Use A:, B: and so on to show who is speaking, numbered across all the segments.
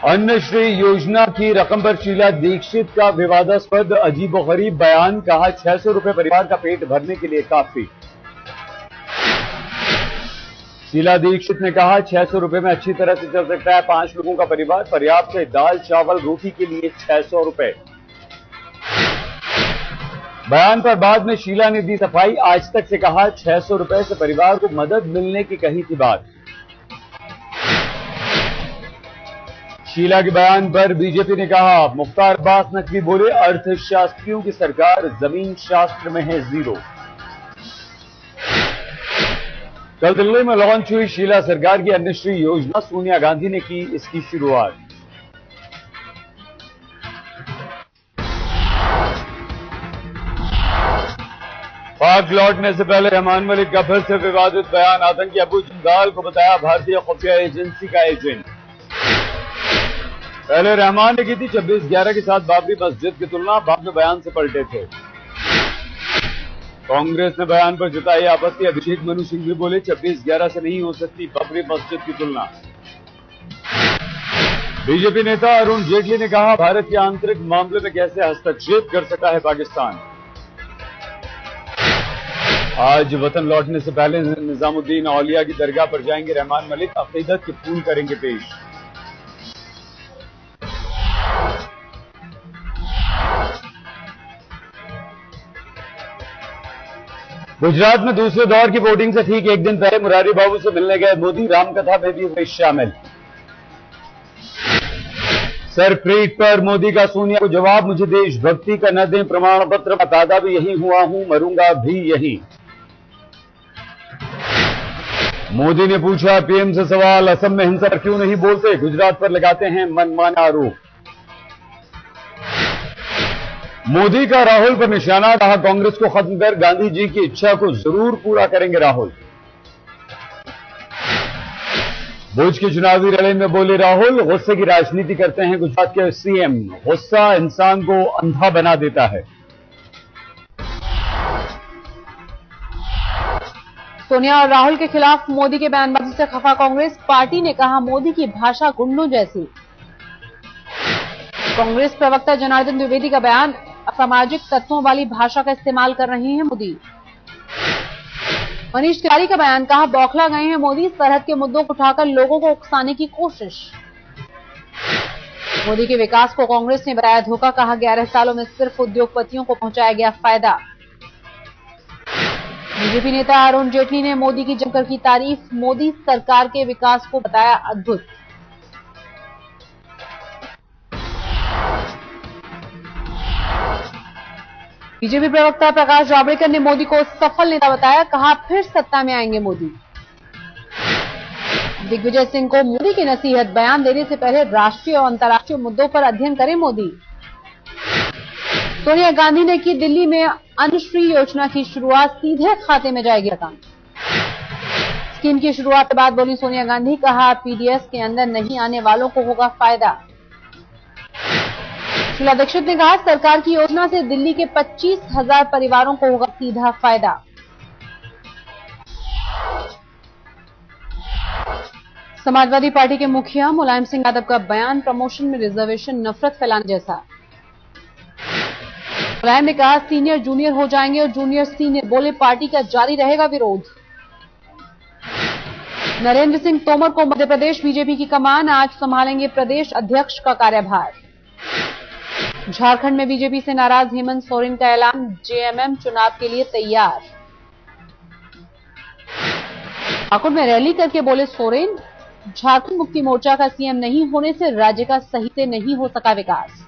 A: अन्नश्री योजना की रकम पर शीला दीक्षित का विवादास्पद अजीबोगरीब बयान। कहा 600 रुपए परिवार का पेट भरने के लिए काफी। शीला दीक्षित ने कहा 600 रुपए में अच्छी तरह से चल सकता है 5 लोगों का परिवार। पर्याप्त है दाल चावल रोटी के लिए 600 रुपए। बयान पर बाद में शीला ने दी सफाई। आज तक से कहा 600 रुपए से परिवार को मदद मिलने की कही थी बात। शीला के बयान पर बीजेपी ने कहा, मुख्तार अब्बास नकवी बोले अर्थशास्त्रियों की सरकार जमीन शास्त्र में है जीरो। कल दिल्ली में लॉन्च हुई शीला सरकार की अन्नश्री योजना। सोनिया गांधी ने की इसकी शुरुआत। पाक लौटने से पहले रहमान मलिक का फिर से विवादित बयान। आतंकी अबू जिंदाल को बताया भारतीय खुफिया एजेंसी का एजेंट। पहले रहमान ने की थी 26/11 के साथ बाबरी मस्जिद की तुलना, बाद में बयान से पलटे थे। कांग्रेस ने बयान पर जताई आपत्ति। अभिषेक मनु सिंघवी बोले 26/11 से नहीं हो सकती बाबरी मस्जिद की तुलना। बीजेपी नेता अरुण जेटली ने कहा, भारत के आंतरिक मामले में कैसे हस्तक्षेप कर सकता है पाकिस्तान। आज वतन लौटने से पहले निजामुद्दीन औलिया की दरगाह पर जाएंगे रहमान मलिक। अकीदत के फूल करेंगे पेश। गुजरात में दूसरे दौर की वोटिंग से ठीक एक दिन पहले मुरारी बाबू से मिलने गए मोदी। रामकथा में भी हुए शामिल। सरप्रीट पर मोदी का सोनिया को जवाब, मुझे देशभक्ति का न दें प्रमाण पत्र, मैं पैदा भी यहीं हुआ हूं, मरूंगा भी यहीं। मोदी ने पूछा पीएम से सवाल, असम में हिंसा पर क्यों नहीं बोलते, गुजरात पर लगाते हैं मनमाना आरोप। मोदी का राहुल पर निशाना। कहा, कांग्रेस को खत्म कर गांधी जी की इच्छा को जरूर पूरा करेंगे राहुल। भुज की चुनावी रैली में बोले राहुल, गुस्से की राजनीति करते हैं गुजरात के सीएम। गुस्सा इंसान को अंधा बना देता है।
B: सोनिया और राहुल के खिलाफ मोदी के बयानबाजी से खफा कांग्रेस। पार्टी ने कहा, मोदी की भाषा गुंडों जैसी। कांग्रेस प्रवक्ता जनार्दन द्विवेदी का बयान, असामाजिक तत्वों वाली भाषा का इस्तेमाल कर रहे हैं मोदी। मनीष तिवारी का बयान, कहा बौखला गए हैं मोदी, सरहद के मुद्दों को उठाकर लोगों को उकसाने की कोशिश। मोदी के विकास को कांग्रेस ने बताया धोखा। कहा 11 सालों में सिर्फ उद्योगपतियों को पहुंचाया गया फायदा। बीजेपी नेता अरुण जेटली ने मोदी की जमकर की तारीफ। मोदी सरकार के विकास को बताया अद्भुत। बीजेपी प्रवक्ता प्रकाश जावड़ेकर ने मोदी को सफल नेता बताया। कहा फिर सत्ता में आएंगे मोदी। दिग्विजय सिंह को मोदी की नसीहत, बयान देने से पहले राष्ट्रीय और अंतर्राष्ट्रीय मुद्दों पर अध्ययन करें मोदी। सोनिया गांधी ने की दिल्ली में अन्नश्री योजना की शुरुआत, सीधे खाते में जाएगी रकम। स्कीम की शुरुआत के बाद बोली सोनिया गांधी। कहा पीडीएस के अंदर नहीं आने वालों को होगा फायदा। शीला दीक्षित ने कहा, सरकार की योजना से दिल्ली के 25,000 परिवारों को होगा सीधा फायदा। समाजवादी पार्टी के मुखिया मुलायम सिंह यादव का बयान, प्रमोशन में रिजर्वेशन नफरत फैलाने जैसा। मुलायम ने कहा सीनियर जूनियर हो जाएंगे और जूनियर सीनियर। बोले पार्टी का जारी रहेगा विरोध। नरेंद्र सिंह तोमर को मध्य प्रदेश बीजेपी की कमान, आज संभालेंगे प्रदेश अध्यक्ष का कार्यभार। झारखंड में बीजेपी से नाराज हेमंत सोरेन का ऐलान, जेएमएम चुनाव के लिए तैयार। पाकुड़ में रैली करके बोले सोरेन, झारखंड मुक्ति मोर्चा का सीएम नहीं होने से राज्य का सही से नहीं हो सका विकास।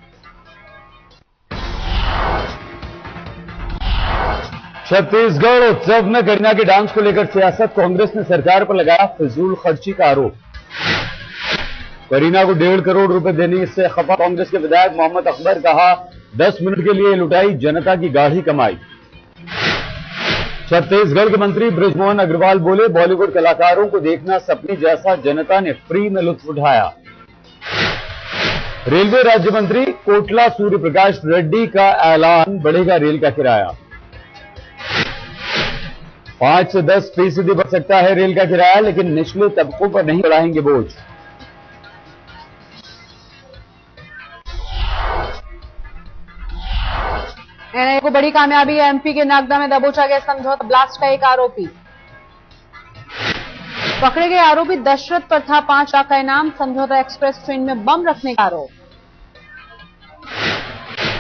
A: छत्तीसगढ़ उत्सव में करीना के डांस को लेकर सियासत। कांग्रेस ने सरकार पर लगाया फिजूल खर्ची का आरोप। करीना को 1.5 करोड़ रुपए देने से खफा कांग्रेस के विधायक मोहम्मद अकबर। कहा 10 मिनट के लिए लुटाई जनता की गाढ़ी कमाई। छत्तीसगढ़ के मंत्री बृजमोहन अग्रवाल बोले बॉलीवुड कलाकारों को देखना सपने जैसा, जनता ने फ्री में लुत्फ उठाया। रेलवे राज्य मंत्री कोटला सूर्य प्रकाश रेड्डी का ऐलान, बढ़ेगा रेल का किराया। 5 से 10% बढ़ सकता है रेल का किराया, लेकिन निचले तबकों पर नहीं बढ़ाएंगे बोझ।
B: एनआईए को बड़ी कामयाबी है। एमपी के नागदा में दबोचा गया समझौता ब्लास्ट का एक आरोपी। पकड़े गए आरोपी दशरथ पर था 5 लाख का इनाम। समझौता एक्सप्रेस ट्रेन में बम रखने का आरोप।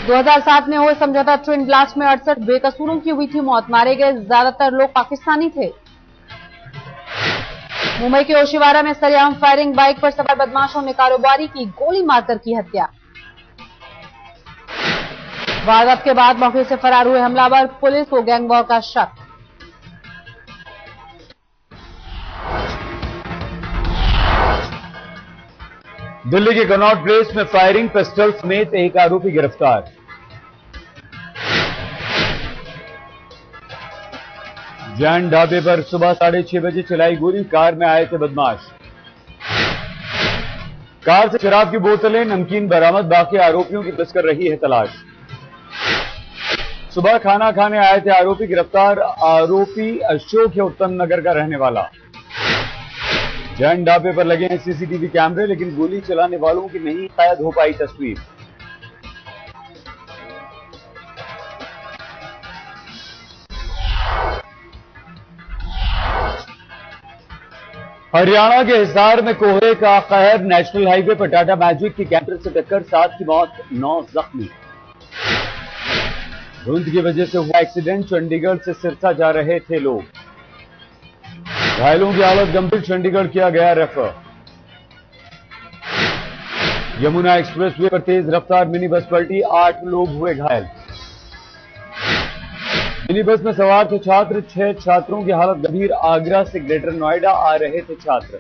B: 2007 में हुए समझौता ट्रेन ब्लास्ट में 68 बेकसूरों की हुई थी मौत। मारे गए ज्यादातर लोग पाकिस्तानी थे। मुंबई के ओशिवारा में सरेआम फायरिंग। बाइक पर सवार बदमाशों ने कारोबारी की गोली मारकर की हत्या। वारदात के बाद मौके से फरार हुए हमलावर। पुलिस को गैंगवॉर का शक।
A: दिल्ली के कनॉट प्लेस में फायरिंग, पिस्टल समेत एक आरोपी गिरफ्तार। जैन ढाबे पर सुबह 6:30 बजे चलाई गोली। कार में आए थे बदमाश। कार से शराब की बोतलें, नमकीन बरामद। बाकी आरोपियों की पुलिस कर रही है तलाश। सुबह खाना खाने आए थे आरोपी गिरफ्तार। आरोपी अशोक है उत्तम नगर का रहने वाला। जैन ढाबे पर लगे हैं सीसीटीवी कैमरे, लेकिन गोली चलाने वालों की नहीं कैद हो पाई तस्वीर। हरियाणा के हिसार में कोहरे का कहर। नेशनल हाईवे पर टाटा मैजिक की कैंटर से टक्कर, 7 की मौत, 9 जख्मी। धुंध की वजह से हुआ एक्सीडेंट। चंडीगढ़ से सिरसा जा रहे थे लोग। घायलों की हालत गंभीर। चंडीगढ़ किया गया रेफर। यमुना एक्सप्रेसवे पर तेज रफ्तार मिनी बस पलटी, 8 लोग हुए घायल। मिनी बस में सवार थे छात्र, 6 छात्रों की हालत गंभीर। आगरा से ग्रेटर नोएडा आ रहे थे छात्र।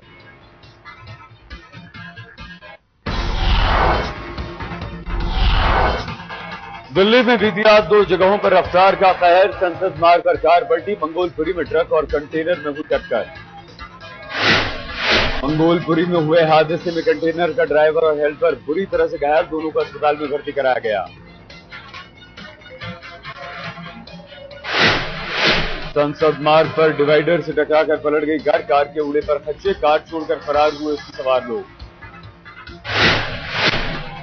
A: दिल्ली में बीती रात 2 जगहों पर रफ्तार का कहर। संसद मार्ग पर कार पलटी। मंगोलपुरी में ट्रक और कंटेनर में हुई टक्कर। मंगोलपुरी में हुए हादसे में कंटेनर का ड्राइवर और हेल्पर बुरी तरह से घायल। दोनों को अस्पताल में भर्ती कराया गया। संसद मार्ग पर डिवाइडर से टकराकर पलट गई कार के उड़े पर खच्चे। कार छोड़कर फरार हुए उसमें सवार लोग।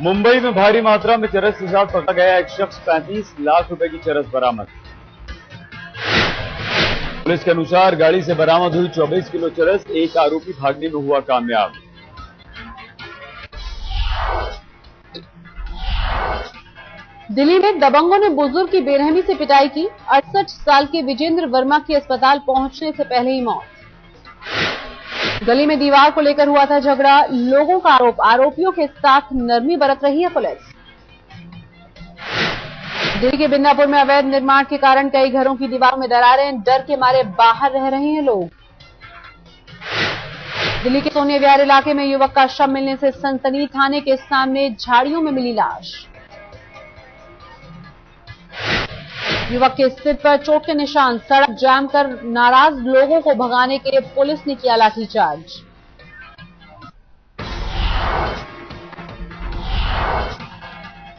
A: मुंबई में भारी मात्रा में चरस के साथ पकड़ा गया एक शख्स। 35 लाख रुपए की चरस बरामद। पुलिस के अनुसार गाड़ी से बरामद हुई 24 किलो चरस। एक आरोपी भागने में हुआ कामयाब।
B: दिल्ली में दबंगों ने बुजुर्ग की बेरहमी से पिटाई की। 68 साल के विजेंद्र वर्मा की अस्पताल पहुंचने से पहले ही मौत। गली में दीवार को लेकर हुआ था झगड़ा। लोगों का आरोप, आरोपियों के साथ नरमी बरत रही है पुलिस। दिल्ली के बिंदापुर में अवैध निर्माण के कारण कई घरों की दीवारों में दरारें। डर के मारे बाहर रह रहे हैं लोग। दिल्ली के सोनिया विहार इलाके में युवक का शव मिलने से सनसनी। थाने के सामने झाड़ियों में मिली लाश। युवक के सिर पर चोट के निशान। सड़क जाम कर नाराज लोगों को भगाने के लिए पुलिस ने किया लाठीचार्ज।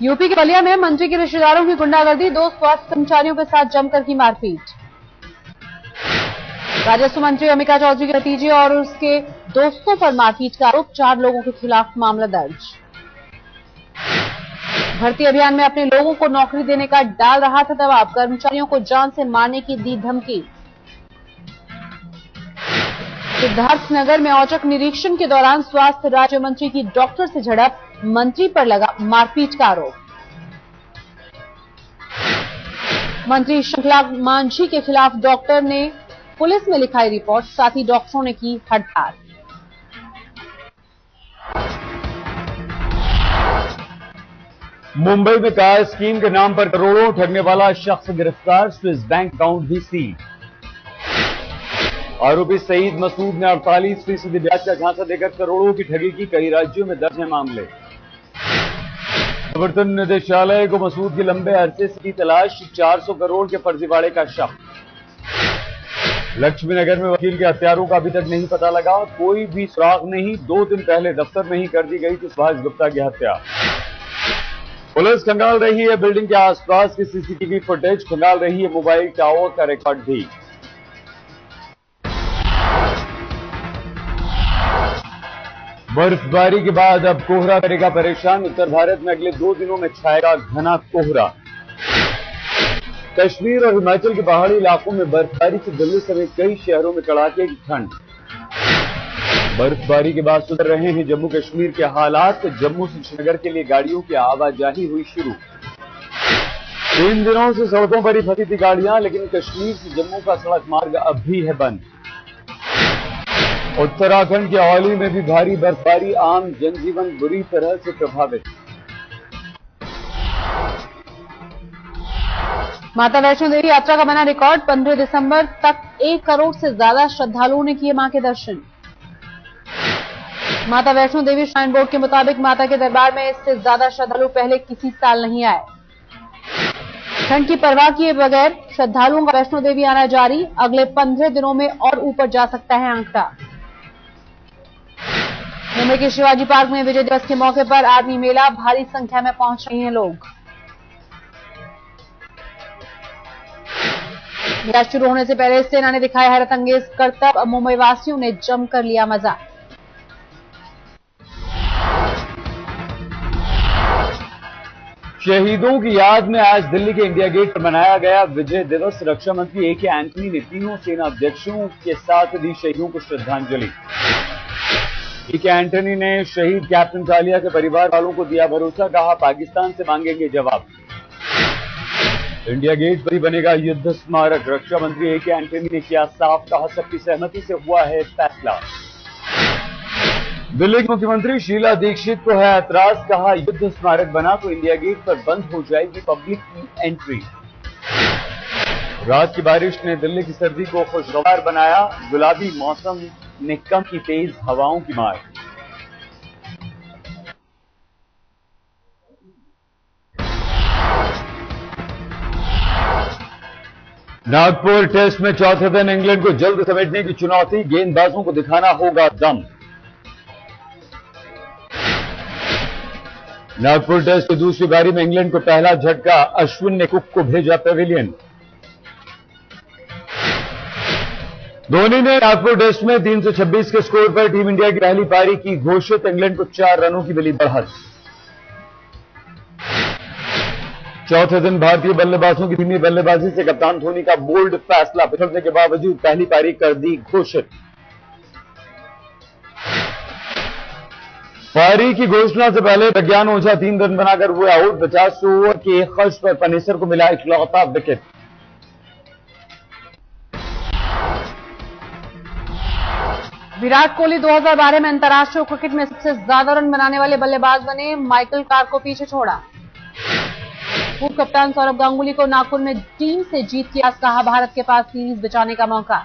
B: यूपी के बलिया में मंत्री के रिश्तेदारों की गुंडागर्दी। 2 स्वास्थ्य कर्मचारियों के साथ जमकर की मारपीट। राजस्व मंत्री अमिका चौधरी के भतीजे और उसके दोस्तों पर मारपीट का आरोप। 4 लोगों के खिलाफ मामला दर्ज। भर्ती अभियान में अपने लोगों को नौकरी देने का डाल रहा था दबाव। कर्मचारियों को जान से मारने की दी धमकी। सिद्धार्थनगर में औचक निरीक्षण के दौरान स्वास्थ्य राज्य मंत्री की डॉक्टर से झड़प। मंत्री पर लगा मारपीट का आरोप। मंत्री शंखला मांझी के खिलाफ डॉक्टर ने पुलिस में लिखाई रिपोर्ट। साथ ही डॉक्टरों ने की हड़ताल।
A: मुंबई में कार स्कीम के नाम पर करोड़ों ठगने वाला शख्स गिरफ्तार। स्विस बैंक अकाउंट भी सील। आरोपी सईद मसूद ने 48% ब्याज का झांसा देकर करोड़ों की ठगी की। कई राज्यों में दर्ज है मामले। प्रवर्तन निदेशालय को मसूद की लंबे अरसे से की तलाश। 400 करोड़ के फर्जीवाड़े का शक। लक्ष्मी नगर में वकील के हत्यारों का अभी तक नहीं पता लगा। कोई भी सुराग नहीं। 2 दिन पहले दफ्तर में ही कर दी गई थी सुभाष गुप्ता की हत्या। पुलिस खंगाल रही है बिल्डिंग के आसपास की सीसीटीवी फुटेज। खंगाल रही है मोबाइल टावर का रिकॉर्ड भी। बर्फबारी के बाद अब कोहरा करेगा परेशान। उत्तर भारत में अगले 2 दिनों में छाएगा घना कोहरा। कश्मीर और हिमाचल के पहाड़ी इलाकों में बर्फबारी से दिल्ली समेत कई शहरों में कड़ाके की ठंड। बर्फबारी के बाद सुधर रहे हैं जम्मू कश्मीर के हालात। जम्मू से श्रीनगर के लिए गाड़ियों की आवाजाही हुई शुरू। 3 दिनों से सड़कों पर ही फंसी थी गाड़ियां, लेकिन कश्मीर से जम्मू का सड़क मार्ग अब भी है बंद। उत्तराखंड के औली में भी भारी बर्फबारी, आम जनजीवन बुरी तरह से प्रभावित।
B: माता वैष्णो देवी यात्रा का बना रिकॉर्ड। 15 दिसंबर तक 1 करोड़ से ज्यादा श्रद्धालुओं ने किए मां के दर्शन। माता वैष्णो देवी श्राइन बोर्ड के मुताबिक माता के दरबार में इससे ज्यादा श्रद्धालु पहले किसी साल नहीं आए। ठंड की परवाह किए बगैर श्रद्धालुओं का वैष्णो देवी आना जारी। अगले 15 दिनों में और ऊपर जा सकता है आंकड़ा। मुंबई के शिवाजी पार्क में विजय दिवस के मौके पर आर्मी मेला, भारी संख्या में पहुंच रहे हैं लोग। मैच शुरू होने से पहले सेना ने दिखाया हैरत अंगेज करतब। मुंबई वासियों ने जमकर लिया मजा।
A: शहीदों की याद में आज दिल्ली के इंडिया गेट पर मनाया गया विजय दिवस। रक्षा मंत्री ए के एंटनी ने तीनों सेना अध्यक्षों के साथ दी शहीदों को श्रद्धांजलि। ए के एंटनी ने शहीद कैप्टन कालिया के परिवार वालों को दिया भरोसा, कहा पाकिस्तान से मांगेंगे जवाब। इंडिया गेट पर ही बनेगा युद्ध स्मारक। रक्षा मंत्री ए के एंटनी ने किया साफ, कहा सबकी सहमति से हुआ है फैसला। दिल्ली की मुख्यमंत्री शीला दीक्षित को है ऐतराज, कहा युद्ध स्मारक बना तो इंडिया गेट पर बंद हो जाएगी पब्लिक की एंट्री। रात की बारिश ने दिल्ली की सर्दी को खुशगवार बनाया। गुलाबी मौसम ने कम की तेज हवाओं की मार। नागपुर टेस्ट में चौथे दिन इंग्लैंड को जल्द समेटने की चुनौती। गेंदबाजों को दिखाना होगा दम। नागपुर टेस्ट की दूसरी पारी में इंग्लैंड को पहला झटका। अश्विन ने कुक को भेजा पेविलियन। धोनी ने नागपुर टेस्ट में 326 के स्कोर पर टीम इंडिया की पहली पारी की घोषित। इंग्लैंड को 4 रनों की मिली बढ़त। चौथे दिन भारतीय बल्लेबाजों की धीमी बल्लेबाजी से कप्तान धोनी का बोल्ड फैसला। पिछड़ने के बावजूद पहली पारी कर दी घोषित। पारी की घोषणा से पहले प्रज्ञान ओझा 3 रन बनाकर हुए आउट। 50 ओवर के खर्च पर पनेसर को मिला इकलौता विकेट।
B: विराट कोहली 2012 में अंतर्राष्ट्रीय क्रिकेट में सबसे ज्यादा रन बनाने वाले बल्लेबाज बने। माइकल क्लार्क को पीछे छोड़ा। पूर्व कप्तान सौरव गांगुली को नागपुर में टीम से जीत की आस, कहा भारत के पास सीरीज बचाने का मौका।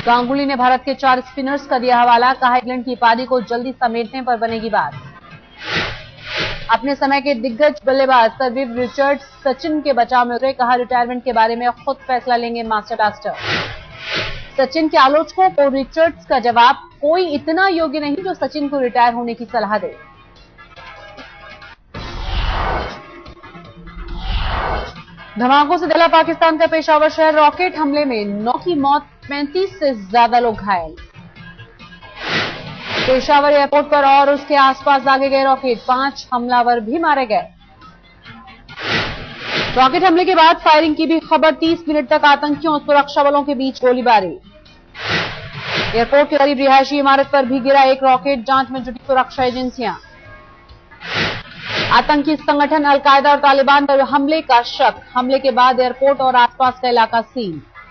B: गांगुली ने भारत के 4 स्पिनर्स का दिया हवाला, कहा इंग्लैंड की पारी को जल्दी समेटने पर बनेगी बात। अपने समय के दिग्गज बल्लेबाज सरविव रिचर्ड्स सचिन के बचाव में उतरे, कहा रिटायरमेंट के बारे में खुद फैसला लेंगे मास्टर ब्लास्टर। सचिन के आलोचकों को रिचर्ड्स का जवाब, कोई इतना योग्य नहीं जो सचिन को रिटायर होने की सलाह दे। धमाकों से दला पाकिस्तान का पेशावर शहर। रॉकेट हमले में 9 की मौत, 35 से ज्यादा लोग घायल। पेशावर एयरपोर्ट पर और उसके आसपास दागे गए रॉकेट, 5 हमलावर भी मारे गए। रॉकेट हमले के बाद फायरिंग की भी खबर। 30 मिनट तक आतंकियों और सुरक्षा बलों के बीच गोलीबारी। एयरपोर्ट के करीब रिहायशी इमारत पर भी गिरा एक रॉकेट। जांच में जुटी सुरक्षा एजेंसियां। आतंकी संगठन अलकायदा और तालिबान पर हमले का शक। हमले के बाद एयरपोर्ट और आसपास का इलाका सील।